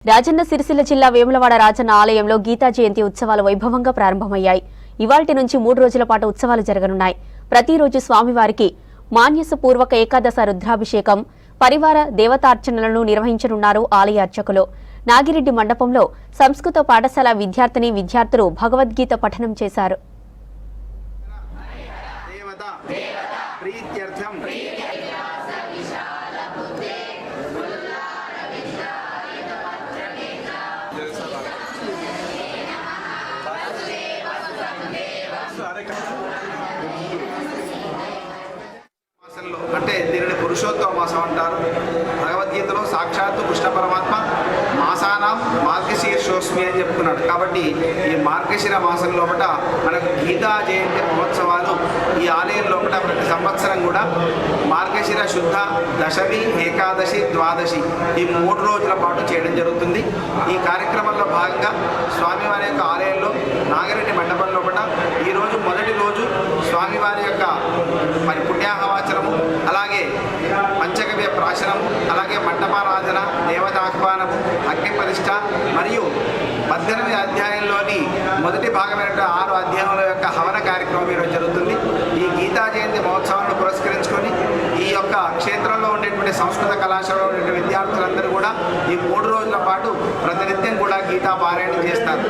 రాజన్న సిరిసిల్ల జిల్లా వేములవాడ రాజన్న ఆలయంలో గీతా జయంతి ఉత్సవాలు వైభవంగా ప్రారంభమయ్యాయి. ఇవాల్టి నుంచి 3 రోజుల పాటు ఉత్సవాలు జరగనున్నాయి. ప్రతిరోజు స్వామివారికి మాన్యసపూర్వక ఏకాదశ రుద్రాభిషేకం, పరివార దేవతార్చనలను నిర్వహించనున్నారు ఆలయ అర్చకులు. నాగిరెడ్డి మండపంలో సంస్కృత పాఠశాల విద్యార్థులు భగవద్గీత పఠనం చేశారు. అంటే దీనిని పురుషోత్తమ మాసం అంటారు. భగవద్గీతలో సాక్షాత్తు కృష్ణ పరమాత్మ మాసానాం మార్గశీర్షోస్మి అని చెప్పుకున్నాడు. కాబట్టి ఈ మార్గశిర మాసం లోపల మనకు గీతా జయంతి మహోత్సవాలు ఈ ఆలయం లోపల ప్రతి సంవత్సరం కూడా మార్గశిర శుద్ధ దశమి, ఏకాదశి, ద్వాదశి ఈ 3 రోజుల పాటు చేయడం జరుగుతుంది. ఈ కార్యక్రమంలో భాగంగా స్వామివారి యొక్క ఆలయంలో నాగిరెడ్డి మండపం లోపల ఈరోజు మొదటి రోజు స్వామివారి యొక్క మరి పుణ్యాహవాచనము, అలాగే పంచగవ్య ప్రాశనము, అలాగే మండపారాధన, దేవతాహ్వానము, అగ్ని ప్రతిష్ఠ మరియు 18 అధ్యాయంలోని మొదటి భాగమైన 6 అధ్యాయముల యొక్క హవన కార్యక్రమం ఈరోజు జరుగుతుంది. ఈ గీతా జయంతి మహోత్సవాన్ని పురస్కరించుకొని ఈ యొక్క క్షేత్రంలో ఉండేటువంటి సంస్కృత కళాశాలలో ఉండే విద్యార్థులందరూ కూడా ఈ 3 రోజుల పాటు ప్రతినిత్యం కూడా గీతా పారాయణం చేస్తారు.